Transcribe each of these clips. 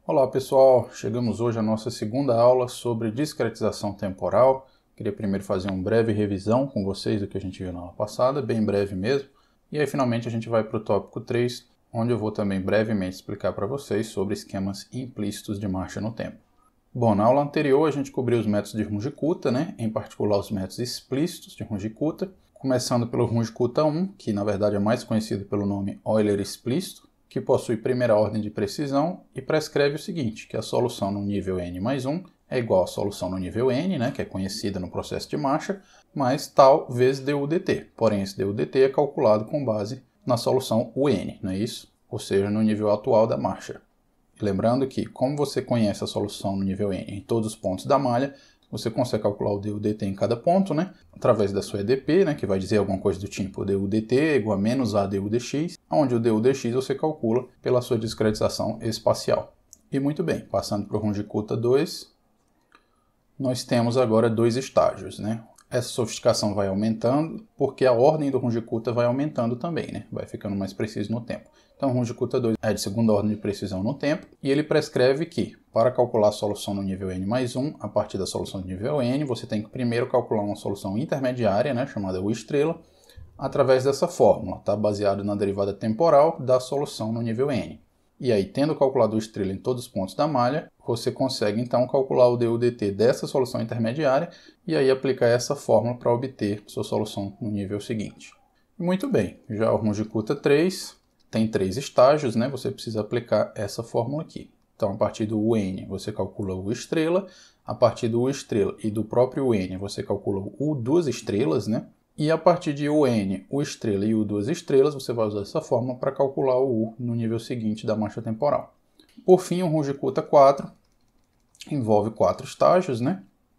Olá pessoal, chegamos hoje à nossa segunda aula sobre discretização temporal. Queria primeiro fazer uma breve revisão com vocês do que a gente viu na aula passada, bem breve mesmo. E aí finalmente a gente vai para o tópico 3, onde eu vou também brevemente explicar para vocês sobre esquemas implícitos de marcha no tempo. Bom, na aula anterior a gente cobriu os métodos de Runge-Kutta, em particular os métodos explícitos de Runge-Kutta, começando pelo Runge-Kutta 1, que na verdade é mais conhecido pelo nome Euler explícito, que possui primeira ordem de precisão e prescreve o seguinte, que a solução no nível n mais 1 é igual à solução no nível n, que é conhecida no processo de marcha, mais tal vezes du dt. Porém, esse du dt é calculado com base na solução un, não é isso? Ou seja, no nível atual da marcha. Lembrando que, como você conhece a solução no nível n em todos os pontos da malha, você consegue calcular o du dt em cada ponto, através da sua EDP, que vai dizer alguma coisa do tipo du dt é igual a menos a du dx, onde o du dx você calcula pela sua discretização espacial. E muito bem, passando para o Runge-Kutta 2, nós temos agora dois estágios, Essa sofisticação vai aumentando, porque a ordem do Runge-Kutta vai aumentando também, vai ficando mais preciso no tempo. Então, o Runge-Kutta 2 é de segunda ordem de precisão no tempo, e ele prescreve que, para calcular a solução no nível n mais 1, a partir da solução do nível n, você tem que primeiro calcular uma solução intermediária, chamada U', através dessa fórmula, baseado na derivada temporal da solução no nível n. E aí, tendo calculado o U' em todos os pontos da malha, você consegue então calcular o du dt dessa solução intermediária e aí aplicar essa fórmula para obter sua solução no nível seguinte. Muito bem, já o Runge-Kutta 3 tem 3 estágios, você precisa aplicar essa fórmula aqui. Então, a partir do UN, você calcula o U', a partir do U' e do próprio UN, você calcula o U', e a partir de UN, U' e U', você vai usar essa fórmula para calcular o U no nível seguinte da marcha temporal. Por fim, o Runge-Kutta 4 envolve 4 estágios,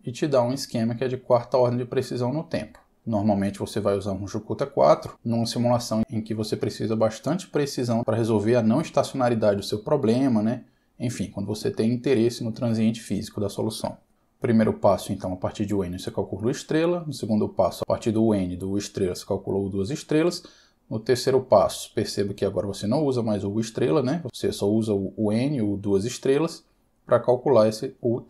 e te dá um esquema que é de quarta ordem de precisão no tempo. Normalmente você vai usar um Runge-Kutta 4 numa simulação em que você precisa bastante precisão para resolver a não estacionaridade do seu problema, Enfim, quando você tem interesse no transiente físico da solução. Primeiro passo, então, a partir de UN você calcula o U'. No segundo passo, a partir do UN do U', você calcula o U'. No terceiro passo, perceba que agora você não usa mais o U', Você só usa o UN e o U', para calcular esse U'.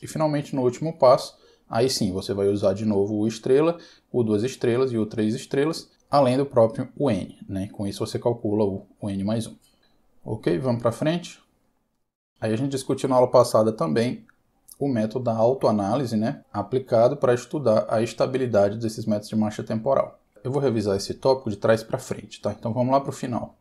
E finalmente, no último passo, aí sim, você vai usar de novo o U', o U', e o U', além do próprio UN, Com isso você calcula o UN mais 1. Ok? Vamos para frente? Aí a gente discutiu na aula passada também o método da autoanálise, aplicado para estudar a estabilidade desses métodos de marcha temporal. Eu vou revisar esse tópico de trás para frente, Então vamos lá para o final.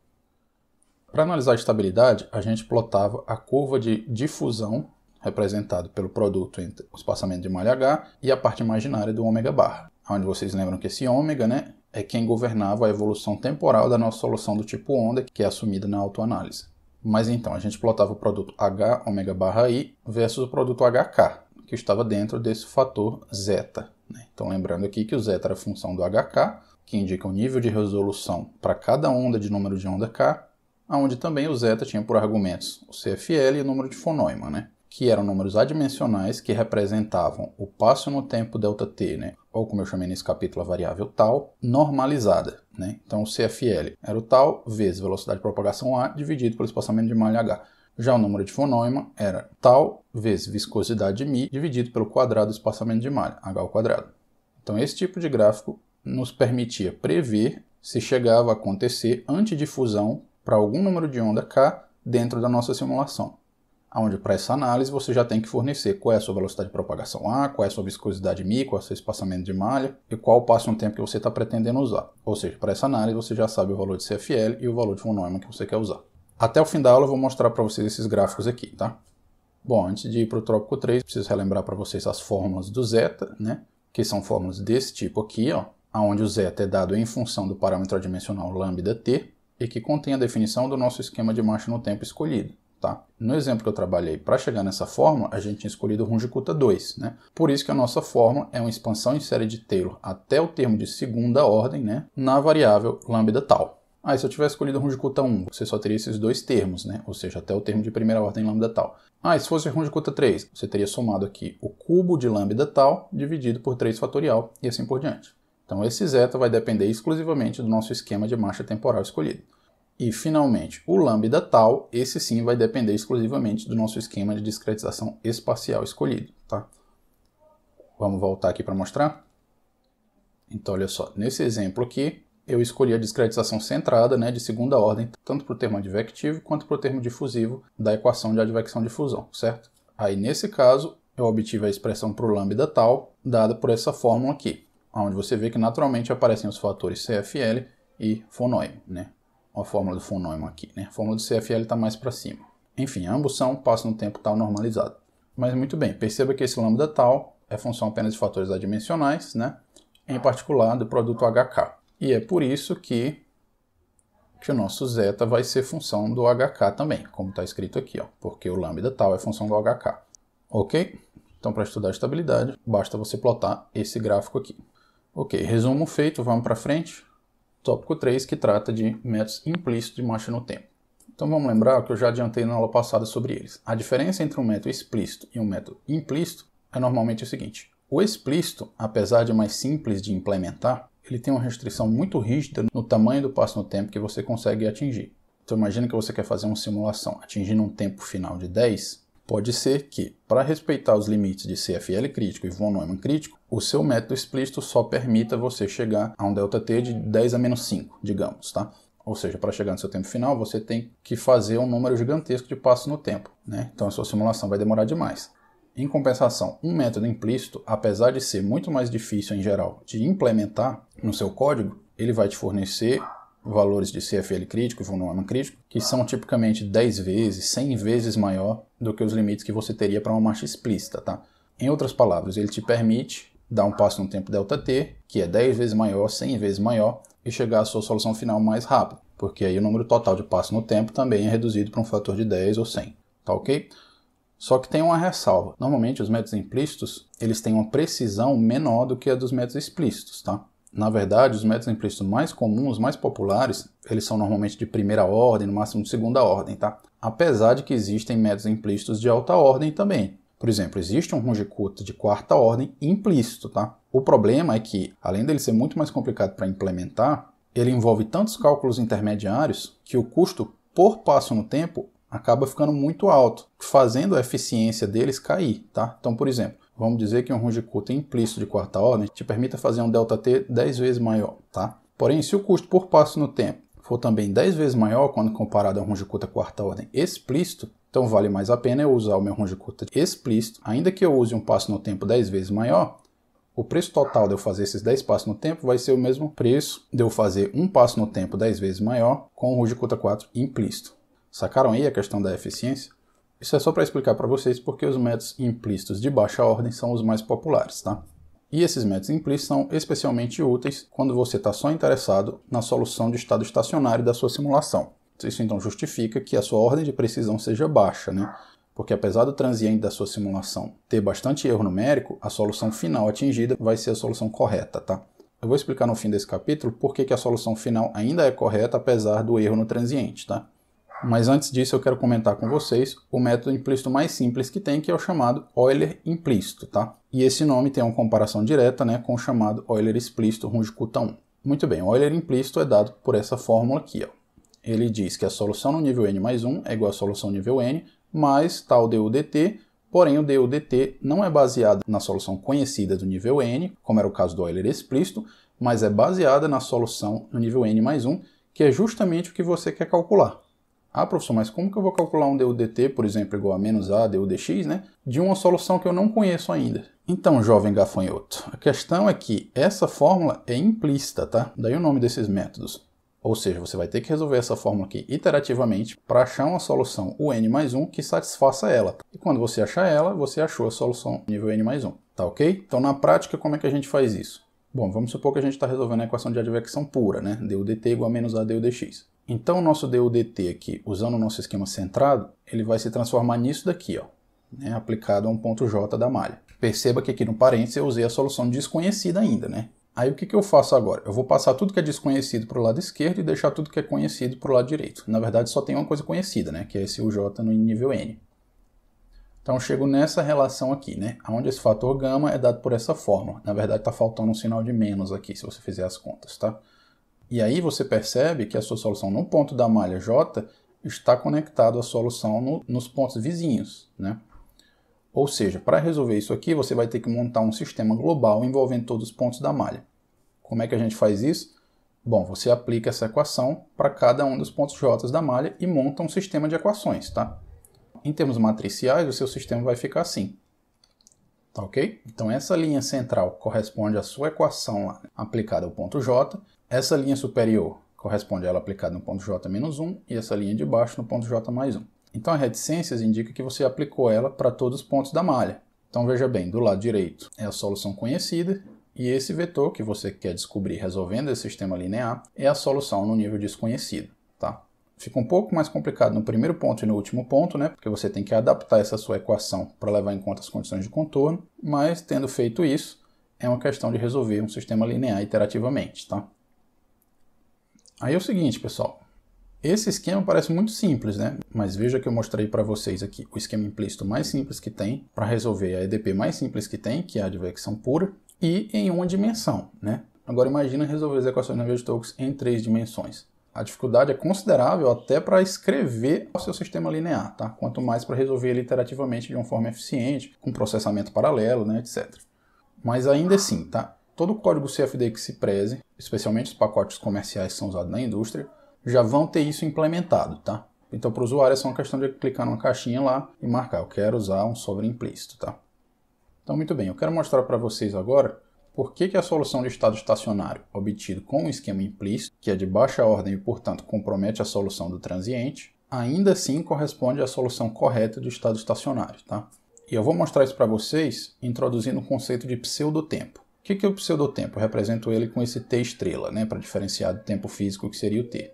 Para analisar a estabilidade, a gente plotava a curva de difusão, representado pelo produto entre o espaçamento de malha H e a parte imaginária do ômega barra, onde vocês lembram que esse ômega, é quem governava a evolução temporal da nossa solução do tipo onda, que é assumida na autoanálise. Mas então, a gente plotava o produto H ômega barra I versus o produto HK, que estava dentro desse fator zeta. Então, lembrando aqui que o zeta era a função do HK, que indica o nível de resolução para cada onda de número de onda K, onde também o zeta tinha por argumentos o CFL e o número de von Neumann, que eram números adimensionais que representavam o passo no tempo ΔT, ou como eu chamei nesse capítulo a variável tal, normalizada. Então o CFL era o tal vezes velocidade de propagação A dividido pelo espaçamento de malha H. Já o número de von Neumann era tal vezes viscosidade μ dividido pelo quadrado do espaçamento de malha, H ao quadrado. Então esse tipo de gráfico nos permitia prever se chegava a acontecer antidifusão para algum número de onda K dentro da nossa simulação. Onde para essa análise você já tem que fornecer qual é a sua velocidade de propagação A, qual é a sua viscosidade μ, qual é o seu espaçamento de malha e qual o passo no tempo que você está pretendendo usar. Ou seja, para essa análise você já sabe o valor de CFL e o valor de von Neumann que você quer usar. Até o fim da aula eu vou mostrar para vocês esses gráficos aqui, Bom, antes de ir para o tópico 3, preciso relembrar para vocês as fórmulas do zeta, Que são fórmulas desse tipo aqui, onde o zeta é dado em função do parâmetro adimensional lambda-t e que contém a definição do nosso esquema de marcha no tempo escolhido. No exemplo que eu trabalhei, para chegar nessa fórmula, a gente tinha escolhido o Runge-Kutta 2. Por isso que a nossa fórmula é uma expansão em série de Taylor até o termo de segunda ordem, na variável lambda tal. Aí se eu tivesse escolhido o Runge-Kutta 1, você só teria esses dois termos, Ou seja, até o termo de primeira ordem lambda tal. E se fosse o Runge-Kutta 3, você teria somado aqui o cubo de lambda tal dividido por 3 fatorial e assim por diante. Então esse zeta vai depender exclusivamente do nosso esquema de marcha temporal escolhido. E, finalmente, o lambda tal, esse sim vai depender exclusivamente do nosso esquema de discretização espacial escolhido, tá? Vamos voltar aqui para mostrar? Então, olha só, nesse exemplo aqui, eu escolhi a discretização centrada, né, de segunda ordem, tanto para o termo advectivo quanto para o termo difusivo da equação de advecção de fusão, certo? Aí, nesse caso, eu obtive a expressão para o lambda tal, dada por essa fórmula aqui, onde você vê que naturalmente aparecem os fatores CFL e von Neumann, né? A fórmula do von Neumann aqui, né? A fórmula do CFL está mais para cima. Enfim, ambos são passos no tempo tal normalizado. Mas muito bem, perceba que esse lambda tal é função apenas de fatores adimensionais, né? Em particular do produto HK. E é por isso que o nosso zeta vai ser função do HK também, como está escrito aqui, ó, porque o lambda tal é função do HK. Ok? Então, para estudar estabilidade, basta você plotar esse gráfico aqui. Ok, resumo feito, vamos para frente. Tópico 3, que trata de métodos implícitos de marcha no tempo. Então vamos lembrar que eu já adiantei na aula passada sobre eles. A diferença entre um método explícito e um método implícito é normalmente o seguinte. O explícito, apesar de mais simples de implementar, ele tem uma restrição muito rígida no tamanho do passo no tempo que você consegue atingir. Então imagina que você quer fazer uma simulação atingindo um tempo final de 10. Pode ser que, para respeitar os limites de CFL crítico e von Neumann crítico, o seu método explícito só permita você chegar a um ΔT de 10 a menos 5, digamos, tá? Ou seja, para chegar no seu tempo final, você tem que fazer um número gigantesco de passos no tempo, né? Então a sua simulação vai demorar demais. Em compensação, um método implícito, apesar de ser muito mais difícil em geral de implementar no seu código, ele vai te fornecer valores de CFL crítico e von Neumann crítico, que são tipicamente 10 vezes, 100 vezes maior do que os limites que você teria para uma marcha explícita, tá? Em outras palavras, ele te permite dar um passo no tempo ΔT, que é 10 vezes maior, 100 vezes maior, e chegar à sua solução final mais rápido, porque aí o número total de passos no tempo também é reduzido para um fator de 10 ou 100, tá ok? Só que tem uma ressalva. Normalmente os métodos implícitos, eles têm uma precisão menor do que a dos métodos explícitos, tá? Na verdade, os métodos implícitos mais comuns, mais populares, eles são normalmente de primeira ordem, no máximo de segunda ordem, tá? Apesar de que existem métodos implícitos de alta ordem também. Por exemplo, existe um Runge-Kutta de quarta ordem implícito, tá? O problema é que, além dele ser muito mais complicado para implementar, ele envolve tantos cálculos intermediários que o custo por passo no tempo acaba ficando muito alto, fazendo a eficiência deles cair, tá? Então, por exemplo, vamos dizer que um Runge-Kutta implícito de quarta ordem te permita fazer um ΔT 10 vezes maior, tá? Porém, se o custo por passo no tempo for também 10 vezes maior quando comparado a um Runge-Kutta quarta ordem explícito, então vale mais a pena eu usar o meu Runge-Kutta explícito, ainda que eu use um passo no tempo 10 vezes maior, o preço total de eu fazer esses 10 passos no tempo vai ser o mesmo preço de eu fazer um passo no tempo 10 vezes maior com o Runge-Kutta 4 implícito. Sacaram aí a questão da eficiência? Isso é só para explicar para vocês porque os métodos implícitos de baixa ordem são os mais populares, tá? E esses métodos implícitos são especialmente úteis quando você está só interessado na solução de estado estacionário da sua simulação. Isso então justifica que a sua ordem de precisão seja baixa, né? Porque apesar do transiente da sua simulação ter bastante erro numérico, a solução final atingida vai ser a solução correta, tá? Eu vou explicar no fim desse capítulo por que a solução final ainda é correta apesar do erro no transiente, tá? Mas antes disso eu quero comentar com vocês o método implícito mais simples que tem, que é o chamado Euler implícito, tá? E esse nome tem uma comparação direta, né, com o chamado Euler explícito Runge-Kutta 1. Muito bem, o Euler implícito é dado por essa fórmula aqui, ó. Ele diz que a solução no nível n mais 1 é igual à solução no nível n mais tal du dt, porém o du dt não é baseado na solução conhecida do nível n, como era o caso do Euler explícito, mas é baseada na solução no nível n mais 1, que é justamente o que você quer calcular. Ah, professor, mas como que eu vou calcular um du dt, por exemplo, igual a menos a du dx, né, de uma solução que eu não conheço ainda? Então, jovem gafanhoto, a questão é que essa fórmula é implícita, tá? Daí o nome desses métodos. Ou seja, você vai ter que resolver essa fórmula aqui iterativamente para achar uma solução o n mais 1 que satisfaça ela. E quando você achar ela, você achou a solução nível n mais 1, tá ok? Então, na prática, como é que a gente faz isso? Bom, vamos supor que a gente está resolvendo a equação de advecção pura, né? Du dt igual a menos a du dx. Então, o nosso du dt aqui, usando o nosso esquema centrado, ele vai se transformar nisso daqui, ó, né? Aplicado a um ponto J da malha. Perceba que aqui no parênteses eu usei a solução desconhecida ainda, né? Aí o que eu faço agora? Eu vou passar tudo que é desconhecido para o lado esquerdo e deixar tudo que é conhecido para o lado direito. Na verdade, só tem uma coisa conhecida, né? Que é esse uj no nível n. Então, eu chego nessa relação aqui, né? Onde esse fator gama é dado por essa fórmula. Na verdade, está faltando um sinal de menos aqui, se você fizer as contas, tá? E aí você percebe que a sua solução no ponto da malha J está conectado à solução nos pontos vizinhos, né? Ou seja, para resolver isso aqui, você vai ter que montar um sistema global envolvendo todos os pontos da malha. Como é que a gente faz isso? Bom, você aplica essa equação para cada um dos pontos J da malha e monta um sistema de equações, tá? Em termos matriciais, o seu sistema vai ficar assim. Tá ok? Então essa linha central corresponde à sua equação lá, aplicada ao ponto J. Essa linha superior corresponde a ela aplicada no ponto J menos 1 e essa linha de baixo no ponto J mais 1. Então a reticências indica que você aplicou ela para todos os pontos da malha. Então veja bem, do lado direito é a solução conhecida e esse vetor que você quer descobrir resolvendo esse sistema linear é a solução no nível desconhecido, tá? Fica um pouco mais complicado no primeiro ponto e no último ponto, né? Porque você tem que adaptar essa sua equação para levar em conta as condições de contorno, mas tendo feito isso, é uma questão de resolver um sistema linear iterativamente, tá? Aí é o seguinte, pessoal. Esse esquema parece muito simples, né? Mas veja que eu mostrei para vocês aqui o esquema implícito mais simples que tem para resolver a EDP mais simples que tem, que é a advecção pura, e em uma dimensão, né? Agora imagina resolver as equações de Navier-Stokes em 3 dimensões. A dificuldade é considerável até para escrever o seu sistema linear, tá? Quanto mais para resolver ele iterativamente de uma forma eficiente, com processamento paralelo, né, etc. Mas ainda assim, tá? Todo o código CFD que se preze, especialmente os pacotes comerciais que são usados na indústria, já vão ter isso implementado, tá? Então, para o usuário é só uma questão de clicar numa caixinha lá e marcar, eu quero usar um solver implícito, tá? Então, muito bem, eu quero mostrar para vocês agora por que a solução de estado estacionário obtido com um esquema implícito, que é de baixa ordem e, portanto, compromete a solução do transiente, ainda assim corresponde à solução correta do estado estacionário, tá? E eu vou mostrar isso para vocês introduzindo o conceito de pseudotempo. O que é o pseudotempo? Eu represento ele com esse T estrela, né, para diferenciar do tempo físico que seria o T.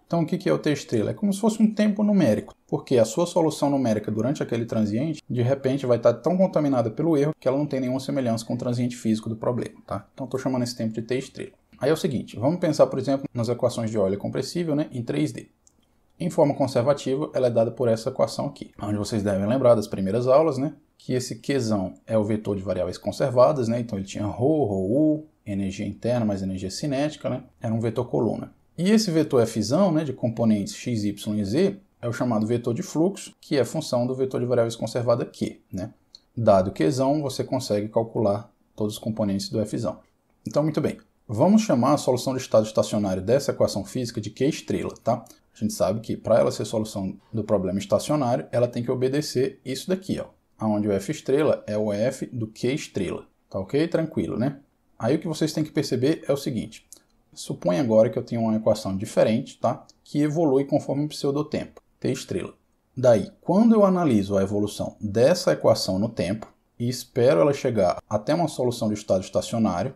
Então, o que é o T estrela? É como se fosse um tempo numérico, porque a sua solução numérica durante aquele transiente, de repente, vai estar tão contaminada pelo erro que ela não tem nenhuma semelhança com o transiente físico do problema, tá? Então, estou chamando esse tempo de T estrela. Aí é o seguinte, vamos pensar, por exemplo, nas equações de Euler compressível, né, em 3D. Em forma conservativa, ela é dada por essa equação aqui, onde vocês devem lembrar das primeiras aulas, né, que esse Qzão é o vetor de variáveis conservadas, né, então ele tinha ρ, ρu, energia interna mais energia cinética, né, era um vetor coluna. E esse vetor Fzão, né, de componentes x, y e z, é o chamado vetor de fluxo, que é função do vetor de variáveis conservada Q, né. Dado Qzão, você consegue calcular todos os componentes do Fzão. Então, muito bem. Vamos chamar a solução de estado estacionário dessa equação física de Q estrela, tá? A gente sabe que para ela ser solução do problema estacionário, ela tem que obedecer isso daqui, ó, onde o F estrela é o F do Q estrela, tá ok? Tranquilo, né? Aí o que vocês têm que perceber é o seguinte, suponha agora que eu tenho uma equação diferente, tá? Que evolui conforme o pseudotempo, T estrela. Daí, quando eu analiso a evolução dessa equação no tempo e espero ela chegar até uma solução de estado estacionário,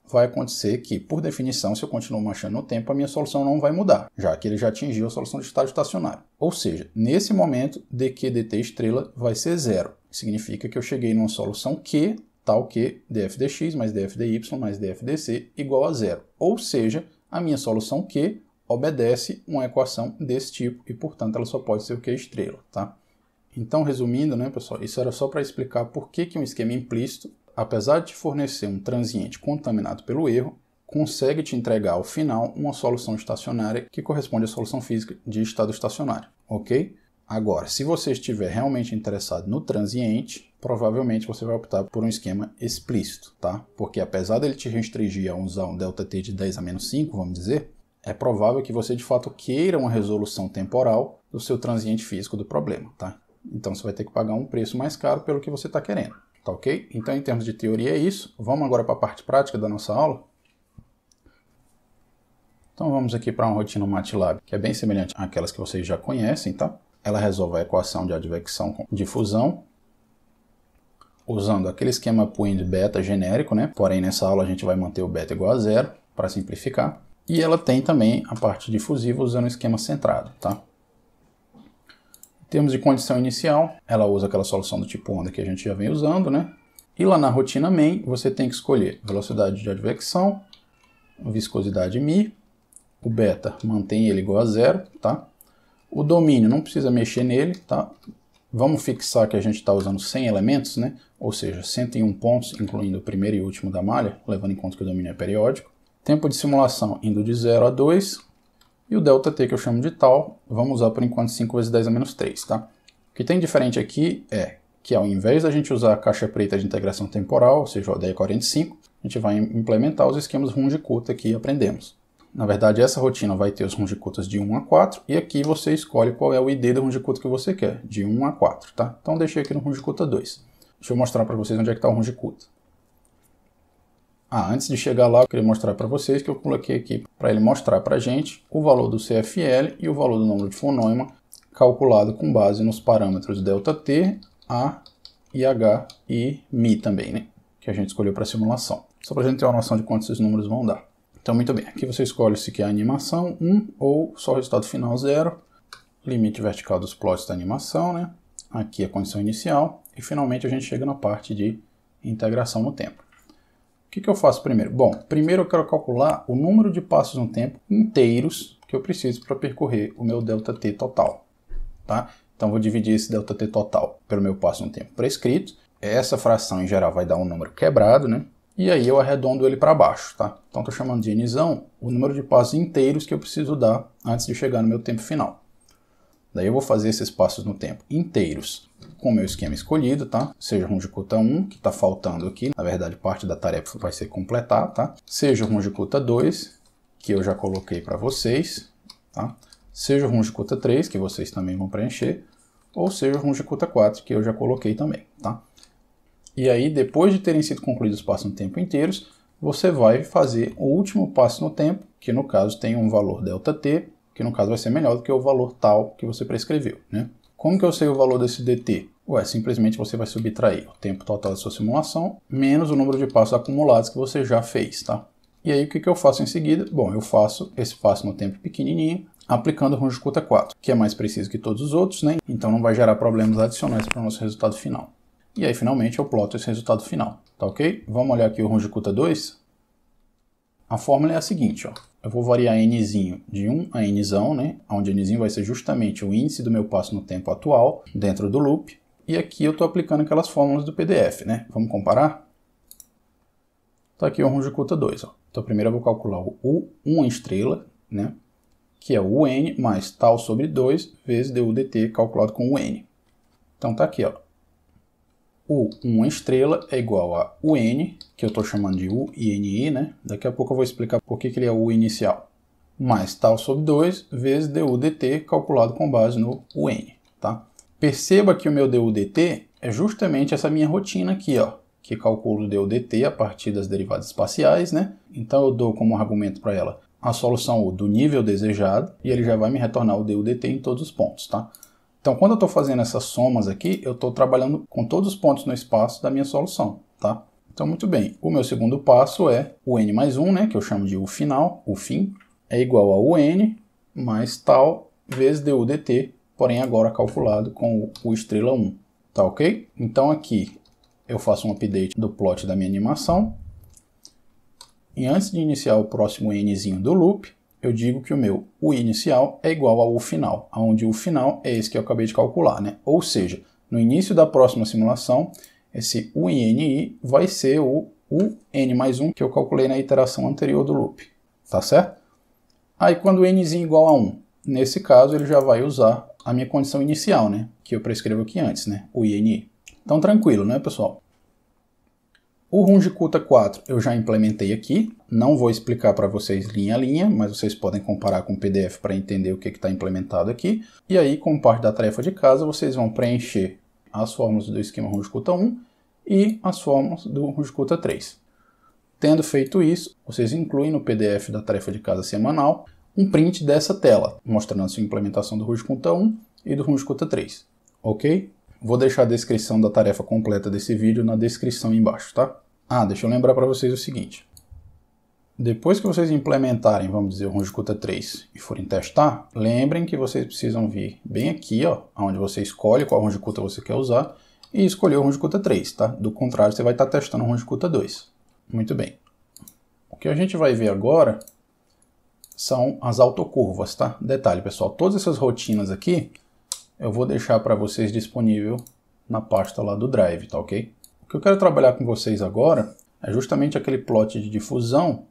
vai acontecer que, por definição, se eu continuo marchando no tempo, a minha solução não vai mudar, já que ele já atingiu a solução de estado estacionário. Ou seja, nesse momento, dq dt estrela vai ser zero. Significa que eu cheguei numa solução Q, tal que df dx mais df dy mais df dc igual a zero. Ou seja, a minha solução Q obedece uma equação desse tipo e, portanto, ela só pode ser o Q estrela, tá? Então, resumindo, né, pessoal, isso era só para explicar por que um esquema implícito, apesar de te fornecer um transiente contaminado pelo erro, consegue te entregar ao final uma solução estacionária que corresponde à solução física de estado estacionário, ok? Agora, se você estiver realmente interessado no transiente, provavelmente você vai optar por um esquema explícito, tá? Porque apesar dele te restringir a usar um ΔT de 10 a menos 5, vamos dizer, é provável que você de fato queira uma resolução temporal do seu transiente físico do problema, tá? Então você vai ter que pagar um preço mais caro pelo que você está querendo. Tá ok? Então, em termos de teoria é isso. Vamos agora para a parte prática da nossa aula. Então, vamos aqui para uma rotina MATLAB, que é bem semelhante àquelas que vocês já conhecem, tá? Ela resolve a equação de advecção com difusão, usando aquele esquema Puind beta genérico, né? Porém, nessa aula a gente vai manter o beta igual a zero, para simplificar. E ela tem também a parte difusiva usando o esquema centrado, tá? Em termos de condição inicial, ela usa aquela solução do tipo onda que a gente já vem usando, né? E lá na rotina main, você tem que escolher velocidade de advecção, viscosidade μ, o beta mantém ele igual a zero, tá? O domínio não precisa mexer nele, tá? Vamos fixar que a gente está usando 100 elementos, né? Ou seja, 101 pontos, incluindo o primeiro e último da malha, levando em conta que o domínio é periódico. Tempo de simulação indo de 0 a 2. E o ΔT, que eu chamo de tal, vamos usar por enquanto 5 vezes 10 a menos 3, tá? O que tem diferente aqui é que ao invés da gente usar a caixa preta de integração temporal, ou seja, o DE45, a gente vai implementar os esquemas Runge-Kutta que aprendemos. Na verdade, essa rotina vai ter os Runge-Kuttas de 1 a 4, e aqui você escolhe qual é o ID do Runge-Kutta que você quer, de 1 a 4, tá? Então deixei aqui no Runge-Kutta 2. Deixa eu mostrar para vocês onde é que está o Runge-Kutta. Antes de chegar lá, eu queria mostrar para vocês que eu coloquei aqui para ele mostrar para a gente o valor do CFL e o valor do número de von Neumann calculado com base nos parâmetros ΔT, A, IH e Mi também, né? Que a gente escolheu para a simulação. Só para a gente ter uma noção de quantos esses números vão dar. Então, muito bem. Aqui você escolhe se quer a animação 1 ou só o resultado final 0. Limite vertical dos plots da animação, né? Aqui a condição inicial. E finalmente a gente chega na parte de integração no tempo. O que eu faço primeiro? Bom, primeiro eu quero calcular o número de passos no tempo inteiros que eu preciso para percorrer o meu ΔT total. Tá? Então vou dividir esse ΔT total pelo meu passo no tempo prescrito. Essa fração em geral vai dar um número quebrado, né? E aí eu arredondo ele para baixo, tá? Então estou chamando de Nzão o número de passos inteiros que eu preciso dar antes de chegar no meu tempo final. Daí eu vou fazer esses passos no tempo inteiros com o meu esquema escolhido, tá? Seja o Runge-Kutta 1, que está faltando aqui, na verdade parte da tarefa vai ser completar, tá? Seja o Runge-Kutta 2, que eu já coloquei para vocês, tá? Seja o Runge-Kutta 3, que vocês também vão preencher, ou seja o Runge-Kutta 4, que eu já coloquei também, tá? E aí, depois de terem sido concluídos os passos no tempo inteiros, você vai fazer o último passo no tempo, que no caso tem um valor ΔT, que no caso vai ser melhor do que o valor tal que você prescreveu, né? Como que eu sei o valor desse dt? Simplesmente você vai subtrair o tempo total da sua simulação, menos o número de passos acumulados que você já fez, tá? E aí, o que eu faço em seguida? Bom, eu faço esse passo no tempo pequenininho, aplicando o Runge-Kutta 4, que é mais preciso que todos os outros, né? Então não vai gerar problemas adicionais para o nosso resultado final. E aí, finalmente, eu ploto esse resultado final, tá ok? Vamos olhar aqui o Runge-Kutta 2. A fórmula é a seguinte, ó. Eu vou variar nzinho de 1 a nzão, né? Onde nzinho vai ser justamente o índice do meu passo no tempo atual, dentro do loop. E aqui eu estou aplicando aquelas fórmulas do PDF, né? Vamos comparar? Tá aqui o Runge-Kutta 2, ó. Então, primeiro eu vou calcular o U1 estrela, né? Que é o UN mais tal sobre 2 vezes DU/dt calculado com o UN. Então, tá aqui, ó. U1 estrela é igual a UN, que eu estou chamando de UINI, né? Daqui a pouco eu vou explicar por que ele é o U inicial. Mais tal sobre 2 vezes DU/dt calculado com base no UN, tá? Perceba que o meu DU/dt é justamente essa minha rotina aqui, ó, que calculo o DU/dt a partir das derivadas espaciais, né? Então eu dou como argumento para ela a solução do nível desejado e ele já vai me retornar o DU/dt em todos os pontos, tá? Então, quando eu estou fazendo essas somas aqui, eu estou trabalhando com todos os pontos no espaço da minha solução, tá? Então, muito bem. O meu segundo passo é o n mais 1, né, que eu chamo de u final, o fim, é igual a un mais tal vezes DU/dt, porém agora calculado com o U estrela 1, tá ok? Então, aqui eu faço um update do plot da minha animação. E antes de iniciar o próximo nzinho do loop, eu digo que o meu U inicial é igual ao U final, onde o U final é esse que eu acabei de calcular, né? Ou seja, no início da próxima simulação, esse UNI vai ser o UN mais 1 que eu calculei na iteração anterior do loop, tá certo? Aí quando o Nzinho é igual a 1, nesse caso ele já vai usar a minha condição inicial, né? Que eu prescrevo aqui antes, né? O INI. Então tranquilo, né, pessoal? O Runge-Kutta 4 eu já implementei aqui, não vou explicar para vocês linha a linha, mas vocês podem comparar com o PDF para entender o que está implementado aqui. E aí, como parte da tarefa de casa, vocês vão preencher as fórmulas do esquema Runge-Kutta 1 e as fórmulas do Runge-Kutta 3. Tendo feito isso, vocês incluem no PDF da tarefa de casa semanal um print dessa tela, mostrando a sua implementação do Runge-Kutta 1 e do Runge-Kutta 3, ok? Vou deixar a descrição da tarefa completa desse vídeo na descrição embaixo, tá? Deixa eu lembrar para vocês o seguinte. Depois que vocês implementarem, vamos dizer, o Runge-Kutta 3 e forem testar, lembrem que vocês precisam vir bem aqui, ó, onde você escolhe qual Runge-Kutta você quer usar e escolher o Runge-Kutta 3, tá? Do contrário, você vai estar testando o Runge-Kutta 2. Muito bem. O que a gente vai ver agora são as autocurvas, tá? Detalhe, pessoal, todas essas rotinas aqui eu vou deixar para vocês disponível na pasta lá do Drive, tá ok? O que eu quero trabalhar com vocês agora é justamente aquele plot de difusão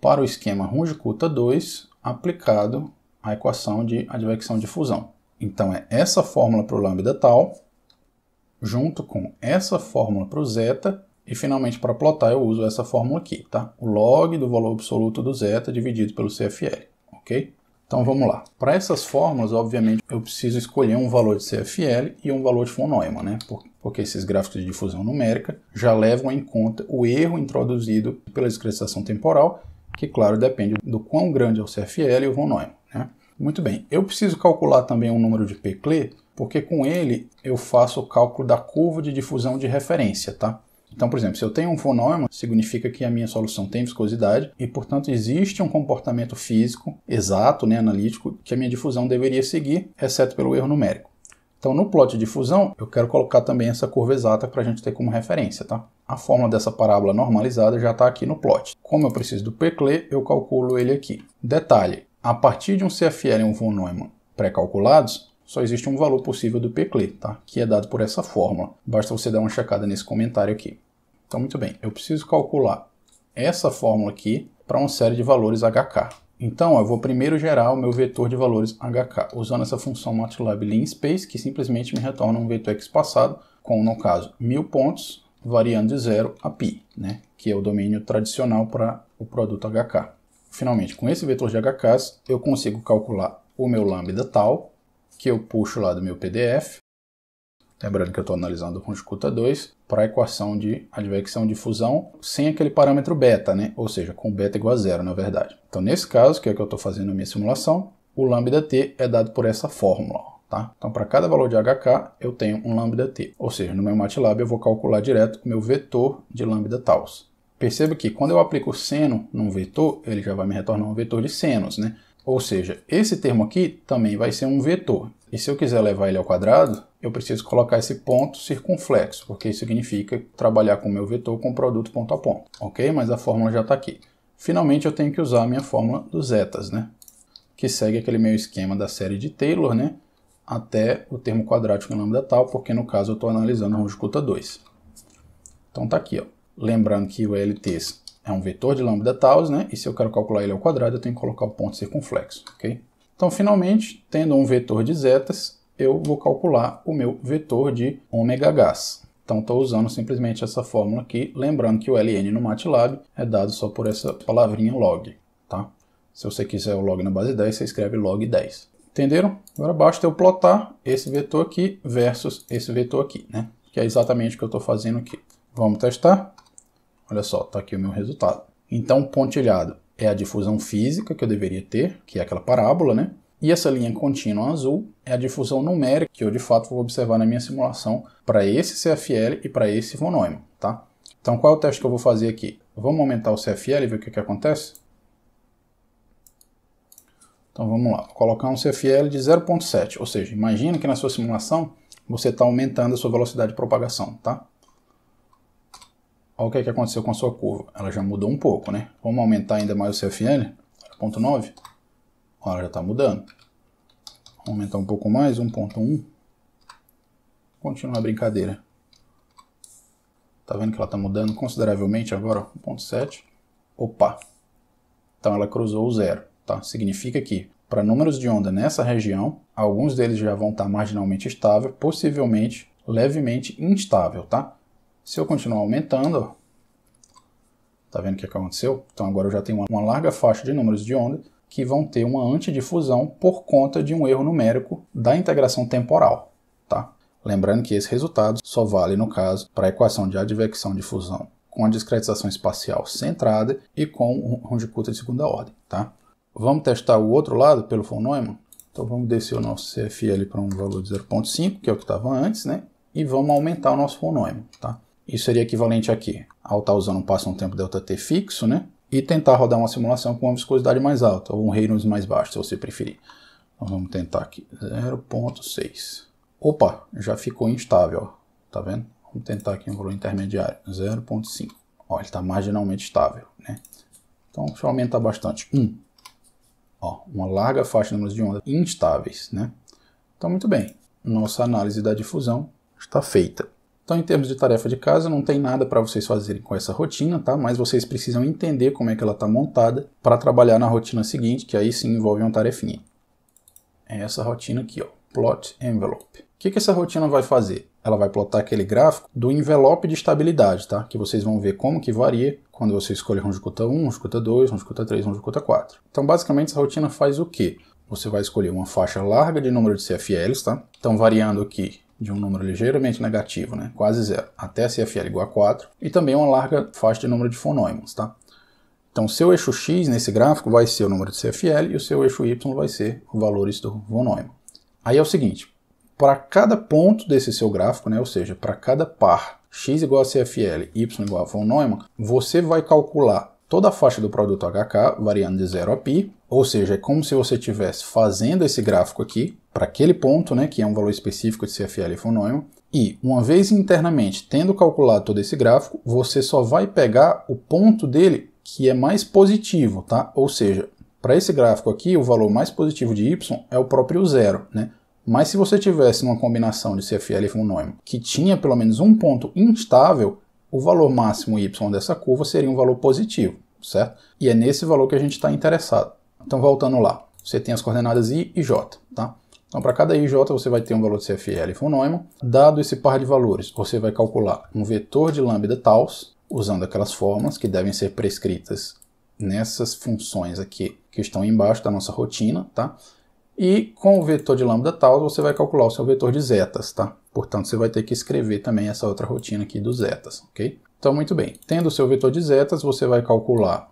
para o esquema Runge-Kutta-2 aplicado à equação de advecção de fusão. Então é essa fórmula para o lambda tal, junto com essa fórmula para o zeta, e finalmente para plotar eu uso essa fórmula aqui, tá? O log do valor absoluto do zeta dividido pelo CFL, ok? Então vamos lá. Para essas fórmulas, obviamente, eu preciso escolher um valor de CFL e um valor de von Neumann, né? Porque esses gráficos de difusão numérica já levam em conta o erro introduzido pela discretização temporal, que, claro, depende do quão grande é o CFL e o von Neumann, né? Muito bem. Eu preciso calcular também um número de Peclet, porque com ele eu faço o cálculo da curva de difusão de referência, tá? Então, por exemplo, se eu tenho um von Neumann, significa que a minha solução tem viscosidade e, portanto, existe um comportamento físico exato, né, analítico, que a minha difusão deveria seguir, exceto pelo erro numérico. Então, no plot de difusão, eu quero colocar também essa curva exata para a gente ter como referência, tá? A fórmula dessa parábola normalizada já está aqui no plot. Como eu preciso do Peclet, eu calculo ele aqui. Detalhe, a partir de um CFL e um von Neumann pré-calculados, só existe um valor possível do Peclet, tá? Que é dado por essa fórmula. Basta você dar uma checada nesse comentário aqui. Então, muito bem, eu preciso calcular essa fórmula aqui para uma série de valores HK. Então, eu vou primeiro gerar o meu vetor de valores HK, usando essa função MATLAB Linspace, que simplesmente me retorna um vetor espaçado com, no caso, 1000 pontos, variando de 0 a π, né? Que é o domínio tradicional para o produto HK. Finalmente, com esse vetor de HKs, eu consigo calcular o meu lambda tal, que eu puxo lá do meu PDF. Lembrando que eu estou analisando o Runge-Kutta-2 para a equação de advecção de fusão sem aquele parâmetro beta, né? Ou seja, com beta igual a 0, na verdade. Então, nesse caso, que é o que eu estou fazendo na minha simulação, o lambda t é dado por essa fórmula, tá? Então, para cada valor de HK, eu tenho um lambda t. Ou seja, no meu MATLAB, eu vou calcular direto o meu vetor de lambda tals. Perceba que quando eu aplico seno num vetor, ele já vai me retornar um vetor de senos, né? Ou seja, esse termo aqui também vai ser um vetor. E se eu quiser levar ele ao quadrado, eu preciso colocar esse ponto circunflexo, porque isso significa trabalhar com o meu vetor com produto ponto a ponto. Ok? Mas a fórmula já está aqui. Finalmente eu tenho que usar a minha fórmula dos zetas, né? Que segue aquele meu esquema da série de Taylor, né? Até o termo quadrático em lambda tal, porque no caso eu estou analisando o Runge-Kutta-2. Então está aqui, ó. Lembrando que o LTs é um vetor de lambda tals, né? E se eu quero calcular ele ao quadrado, eu tenho que colocar o ponto circunflexo, ok? Então, finalmente, tendo um vetor de zetas, eu vou calcular o meu vetor de ômega gas. Então, estou usando simplesmente essa fórmula aqui, lembrando que o ln no MATLAB é dado só por essa palavrinha log, tá? Se você quiser o log na base 10, você escreve log 10. Entenderam? Agora basta eu plotar esse vetor aqui versus esse vetor aqui, né? Que é exatamente o que eu estou fazendo aqui. Vamos testar? Olha só, está aqui o meu resultado. Então, pontilhado é a difusão física que eu deveria ter, que é aquela parábola, né? E essa linha contínua azul é a difusão numérica que eu, de fato, vou observar na minha simulação para esse CFL e para esse von Neumann, tá? Então, qual é o teste que eu vou fazer aqui? Vamos aumentar o CFL e ver o que acontece? Então, vamos lá. Vou colocar um CFL de 0,7, ou seja, imagina que na sua simulação você está aumentando a sua velocidade de propagação, tá? Olha o que aconteceu com a sua curva. Ela já mudou um pouco, né? Vamos aumentar ainda mais o CFL. 0,9. Ela já está mudando. Vamos aumentar um pouco mais. 1,1. Continua a brincadeira. Tá vendo que ela está mudando consideravelmente agora? 1,7. Opa! Então ela cruzou o zero. Tá? Significa que para números de onda nessa região, alguns deles já vão estar marginalmente estável, possivelmente levemente instável, tá? Se eu continuar aumentando, ó, tá vendo o que aconteceu? Então agora eu já tenho uma larga faixa de números de onda que vão ter uma antidifusão por conta de um erro numérico da integração temporal, tá? Lembrando que esse resultado só vale, no caso, para a equação de advecção de fusão com a discretização espacial centrada e com o Runge-Kutta de segunda ordem, tá? Vamos testar o outro lado pelo von Neumann? Então vamos descer o nosso CFL para um valor de 0,5, que é o que estava antes, né? E vamos aumentar o nosso von Neumann, tá? Isso seria equivalente a quê? Ao estar usando um passo um tempo ΔT fixo, né? E tentar rodar uma simulação com uma viscosidade mais alta, ou um Reynolds mais baixo, se você preferir. Então vamos tentar aqui, 0,6. Opa, já ficou instável, ó. Tá vendo? Vamos tentar aqui um valor intermediário, 0,5. Ó, ele está marginalmente estável, né? Então deixa eu aumentar bastante, 1. Ó, uma larga faixa de números de onda instáveis, né? Então muito bem, nossa análise da difusão está feita. Então, em termos de tarefa de casa, não tem nada para vocês fazerem com essa rotina, tá? Mas vocês precisam entender como é que ela está montada para trabalhar na rotina seguinte, que aí sim envolve uma tarefinha. É essa rotina aqui, ó, Plot Envelope. O que essa rotina vai fazer? Ela vai plotar aquele gráfico do envelope de estabilidade, tá? Que vocês vão ver como que varia quando você escolhe Runge-Kutta 1, Runge-Kutta 2, Runge-Kutta 3, Runge-Kutta 4. Então, basicamente, essa rotina faz o quê? Você vai escolher uma faixa larga de número de CFLs, tá? Então, variando aqui de um número ligeiramente negativo, né, quase zero, até CFL igual a 4, e também uma larga faixa de número de fonôimos, tá? Então, o seu eixo X nesse gráfico vai ser o número de CFL e o seu eixo Y vai ser os valores do fonôimo. Aí é o seguinte, para cada ponto desse seu gráfico, né, ou seja, para cada par X igual a CFL, Y igual a fonôimo, você vai calcular toda a faixa do produto HK variando de 0 a π, ou seja, é como se você estivesse fazendo esse gráfico aqui para aquele ponto, né, que é um valor específico de CFL e fonôimo, e uma vez internamente tendo calculado todo esse gráfico, você só vai pegar o ponto dele que é mais positivo, tá? Ou seja, para esse gráfico aqui, o valor mais positivo de Y é o próprio zero, né? Mas se você tivesse uma combinação de CFL e fonôimo que tinha pelo menos um ponto instável, o valor máximo Y dessa curva seria um valor positivo, certo? E é nesse valor que a gente está interessado. Então, voltando lá, você tem as coordenadas I e J, tá? Então, para cada I e J, você vai ter um valor de CFL e fonôimo. Dado esse par de valores, você vai calcular um vetor de lambda tals, usando aquelas formas que devem ser prescritas nessas funções aqui, que estão embaixo da nossa rotina, tá? E com o vetor de lambda tals, você vai calcular o seu vetor de zetas, tá? Portanto, você vai ter que escrever também essa outra rotina aqui dos zetas, ok? Então, muito bem. Tendo o seu vetor de zetas, você vai calcular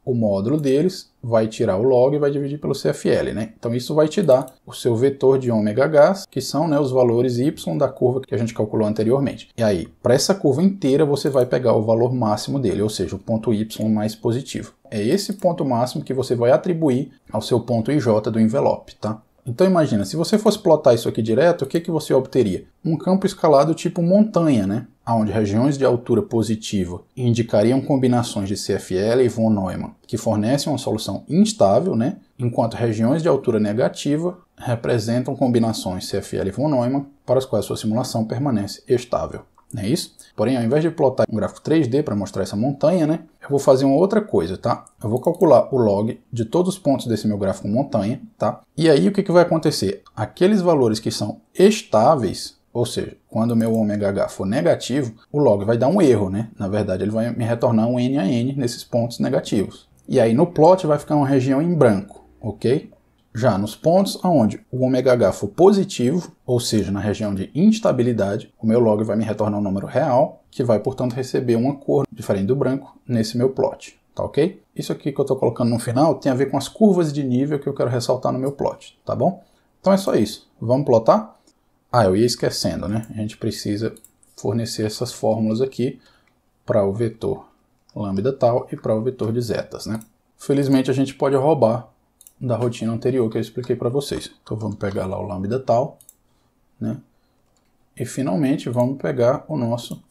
o módulo deles, vai tirar o log e vai dividir pelo CFL, né? Então, isso vai te dar o seu vetor de ômega-H, que são, né, os valores y da curva que a gente calculou anteriormente. E aí, para essa curva inteira, você vai pegar o valor máximo dele, ou seja, o ponto y mais positivo. É esse ponto máximo que você vai atribuir ao seu ponto IJ do envelope, tá? Então imagina, se você fosse plotar isso aqui direto, o que você obteria? Um campo escalado tipo montanha, né? Onde regiões de altura positiva indicariam combinações de CFL e von Neumann, que fornecem uma solução instável, né? Enquanto regiões de altura negativa representam combinações CFL e von Neumann, para as quais sua simulação permanece estável. Não é isso? Porém, ao invés de plotar um gráfico 3D para mostrar essa montanha, né, eu vou fazer uma outra coisa, tá? Eu vou calcular o log de todos os pontos desse meu gráfico montanha, tá? E aí o que vai acontecer? Aqueles valores que são estáveis, ou seja, quando o meu ômega-H for negativo, o log vai dar um erro, né? Na verdade, ele vai me retornar um N a N nesses pontos negativos. E aí no plot vai ficar uma região em branco, ok? Já nos pontos onde o ômega-H for positivo, ou seja, na região de instabilidade, o meu log vai me retornar um número real, que vai, portanto, receber uma cor diferente do branco nesse meu plot, tá ok? Isso aqui que eu estou colocando no final tem a ver com as curvas de nível que eu quero ressaltar no meu plot, tá bom? Então é só isso. Vamos plotar? Ah, eu ia esquecendo, né? A gente precisa fornecer essas fórmulas aqui para o vetor lambda tal e para o vetor de zetas, né? Felizmente a gente pode roubar da rotina anterior que eu expliquei para vocês. Então vamos pegar lá o lambda tal, né? E finalmente vamos pegar o nosso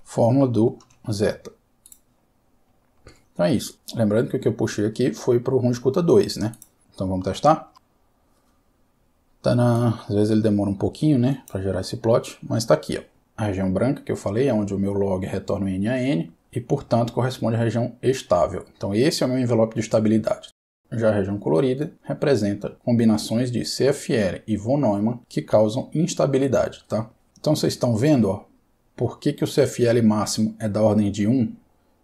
fórmula do zeta. Então é isso. Lembrando que o que eu puxei aqui foi para o Runge-Kutta 2, né? Então vamos testar? Tadã! Às vezes ele demora um pouquinho, né, para gerar esse plot, mas está aqui, ó. A região branca que eu falei é onde o meu log retorna N a N e, portanto, corresponde à região estável. Então esse é o meu envelope de estabilidade. Já a região colorida representa combinações de CFL e von Neumann que causam instabilidade, tá? Então vocês estão vendo, ó, por que o CFL máximo é da ordem de 1,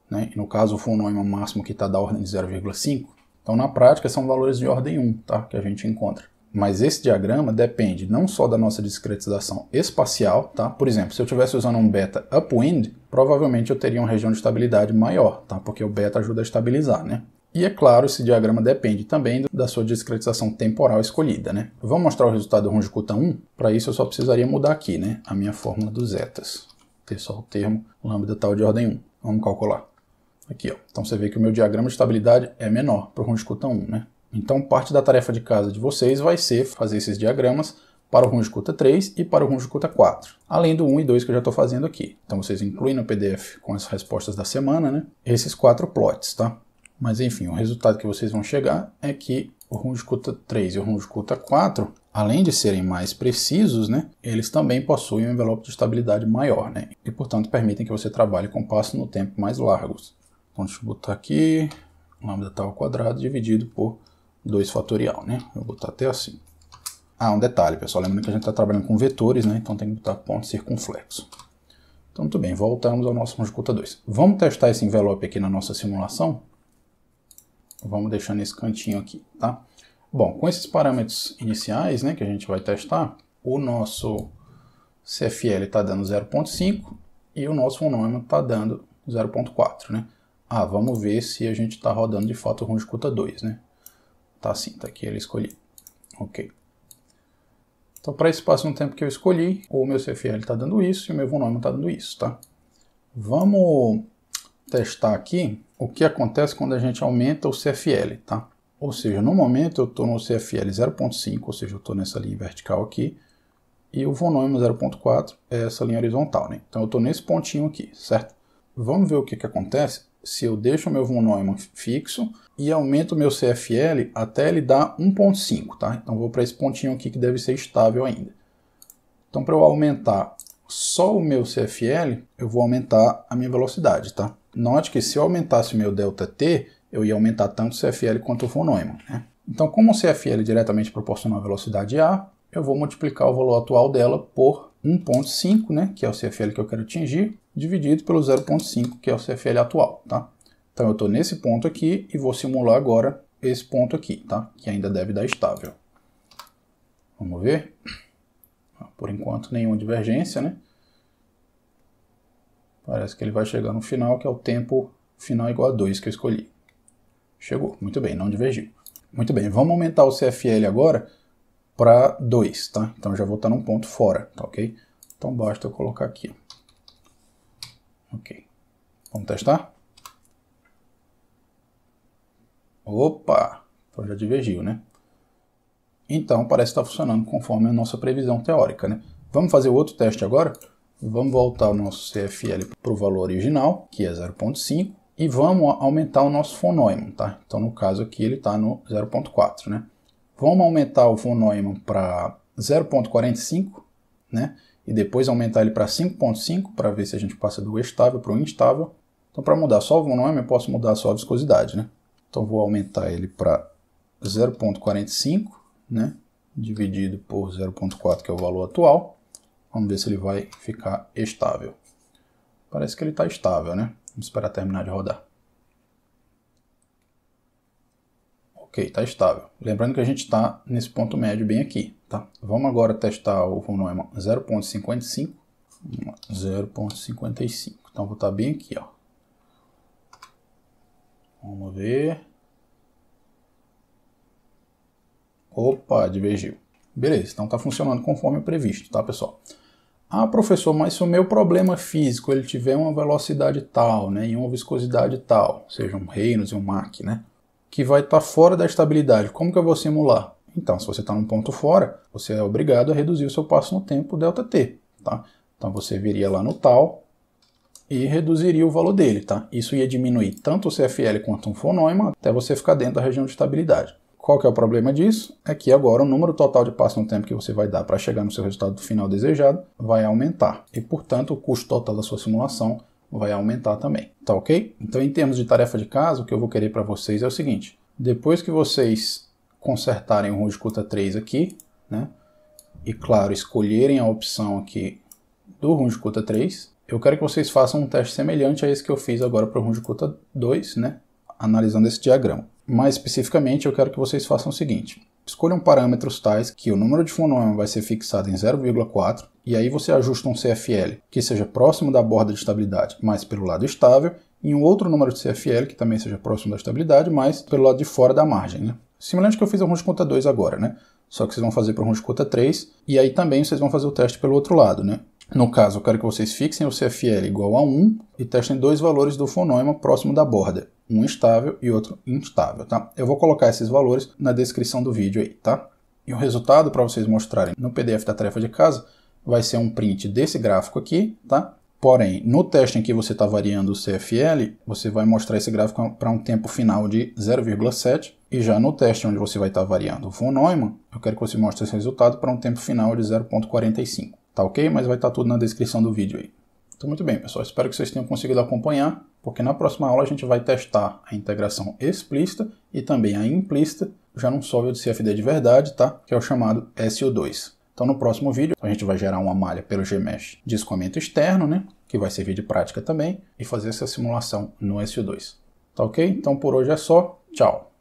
né? E no caso o von Neumann máximo que está da ordem de 0,5. Então na prática são valores de ordem 1, tá? Que a gente encontra. Mas esse diagrama depende não só da nossa discretização espacial, tá? Por exemplo, se eu estivesse usando um beta upwind, provavelmente eu teria uma região de estabilidade maior, tá? Porque o beta ajuda a estabilizar, né? E é claro, esse diagrama depende também da sua discretização temporal escolhida, né? Vamos mostrar o resultado do Runge-Kutta 1? Para isso eu só precisaria mudar aqui, né? A minha fórmula dos zetas. Ter só o termo lambda tal de ordem 1. Vamos calcular. Aqui, ó. Então você vê que o meu diagrama de estabilidade é menor para o Runge-Kutta 1, né? Então parte da tarefa de casa de vocês vai ser fazer esses diagramas para o Runge-Kutta 3 e para o Runge-Kutta 4. Além do 1 e 2 que eu já estou fazendo aqui. Então vocês incluem no PDF com as respostas da semana, né? Esses 4 plots, tá? Mas enfim, o resultado que vocês vão chegar é que o Runge-Kutta 3 e o Runge-Kutta 4, além de serem mais precisos, né, eles também possuem um envelope de estabilidade maior, né, e, portanto, permitem que você trabalhe com passos no tempo mais largos. Então, deixa eu botar aqui, lambda tal ao quadrado dividido por 2 fatorial, né? Eu vou botar até assim. Um detalhe, pessoal, lembrando que a gente está trabalhando com vetores, né, então tem que botar ponto circunflexo. Então, muito bem, voltamos ao nosso Runge-Kutta 2. Vamos testar esse envelope aqui na nossa simulação? Vamos deixar nesse cantinho aqui, tá? Bom, com esses parâmetros iniciais, né, que a gente vai testar, o nosso CFL está dando 0,5 e o nosso fonômeno está dando 0,4, né? Vamos ver se a gente está rodando de fato o Runge-Kutta 2, né? Tá assim, tá aqui ele escolhido. Ok. Então, para esse espaço no tempo que eu escolhi, o meu CFL está dando isso e o meu fonômeno está dando isso, tá? Vamos testar aqui o que acontece quando a gente aumenta o CFL, tá? Ou seja, no momento eu estou no CFL 0,5, ou seja, eu estou nessa linha vertical aqui, e o fonômeno 0,4 é essa linha horizontal, né? Então eu estou nesse pontinho aqui, certo? Vamos ver o que acontece se eu deixo o meu fonômeno fixo e aumento o meu CFL até ele dar 1,5, tá? Então vou para esse pontinho aqui que deve ser estável ainda. Então para eu aumentar só o meu CFL, eu vou aumentar a minha velocidade, tá? Note que se eu aumentasse o meu ΔT, eu ia aumentar tanto o CFL quanto o fonômeno, né? Então, como o CFL é diretamente proporcional à velocidade A, eu vou multiplicar o valor atual dela por 1,5, né, que é o CFL que eu quero atingir, dividido pelo 0,5, que é o CFL atual, tá? Então, eu estou nesse ponto aqui e vou simular agora esse ponto aqui, tá? Que ainda deve dar estável. Vamos ver? Por enquanto, nenhuma divergência, né? Parece que ele vai chegar no final, que é o tempo final igual a 2 que eu escolhi. Chegou, muito bem, não divergiu. Muito bem, vamos aumentar o CFL agora para 2, tá? Então eu já vou estar num ponto fora, tá ok? Então basta eu colocar aqui. Ok. Vamos testar? Opa! Então já divergiu, né? Então parece que está funcionando conforme a nossa previsão teórica, né? Vamos fazer outro teste agora? Vamos voltar o nosso CFL para o valor original, que é 0,5, e vamos aumentar o nosso fonômeno, tá? Então, no caso aqui, ele está no 0,4, né? Vamos aumentar o fonômeno para 0,45, né? E depois aumentar ele para 5,5, para ver se a gente passa do estável para o instável. Então, para mudar só o fonômeno, eu posso mudar só a viscosidade, né? Então, vou aumentar ele para 0,45, né? Dividido por 0,4, que é o valor atual. Vamos ver se ele vai ficar estável. Parece que ele está estável, né? Vamos esperar terminar de rodar. Ok, está estável. Lembrando que a gente está nesse ponto médio bem aqui, tá? Vamos agora testar o fonômeno 0,55. 0,55. Então vou estar bem aqui, ó. Vamos ver. Opa, divergiu. Beleza, então está funcionando conforme previsto, tá, pessoal? Professor, mas se o meu problema físico ele tiver uma velocidade tal, né, e uma viscosidade tal, seja um Reynolds e um Mach, né, que vai estar fora da estabilidade, como que eu vou simular? Então, se você está num ponto fora, você é obrigado a reduzir o seu passo no tempo ΔT, tá? Então você viria lá no tal e reduziria o valor dele, tá? Isso ia diminuir tanto o CFL quanto o fonômeno até você ficar dentro da região de estabilidade. Qual que é o problema disso? É que agora o número total de passos no tempo que você vai dar para chegar no seu resultado final desejado vai aumentar. E, portanto, o custo total da sua simulação vai aumentar também. Tá ok? Então, em termos de tarefa de casa, o que eu vou querer para vocês é o seguinte. Depois que vocês consertarem o Runge-Kutta 3 aqui, né? E, claro, escolherem a opção aqui do Runge-Kutta 3, eu quero que vocês façam um teste semelhante a esse que eu fiz agora para o Runge-Kutta 2, né? Analisando esse diagrama. Mais especificamente, eu quero que vocês façam o seguinte. Escolham parâmetros tais que o número de fonômeno vai ser fixado em 0,4 e aí você ajusta um CFL que seja próximo da borda de estabilidade, mas pelo lado estável, e um outro número de CFL que também seja próximo da estabilidade, mas pelo lado de fora da margem, né? Similarmente que eu fiz ao Runge-Kutta 2 agora, né? Só que vocês vão fazer para o Runge-Kutta 3 e aí também vocês vão fazer o teste pelo outro lado, né? No caso, eu quero que vocês fixem o CFL igual a 1 e testem dois valores do fonômeno próximo da borda, um estável e outro instável, tá? Eu vou colocar esses valores na descrição do vídeo aí, tá? E o resultado, para vocês mostrarem no PDF da tarefa de casa, vai ser um print desse gráfico aqui, tá? Porém, no teste em que você está variando o CFL, você vai mostrar esse gráfico para um tempo final de 0,7 E já no teste onde você vai estar variando o von Neumann, eu quero que você mostre esse resultado para um tempo final de 0,45. Tá ok? Mas vai estar tudo na descrição do vídeo aí. Então muito bem, pessoal. Espero que vocês tenham conseguido acompanhar, porque na próxima aula a gente vai testar a integração explícita e também a implícita, já num solver de CFD de verdade, tá? Que é o chamado SO2. Então no próximo vídeo a gente vai gerar uma malha pelo Gmesh de escoamento externo, né? Que vai servir de prática também, e fazer essa simulação no SO2. Tá ok? Então por hoje é só. Tchau!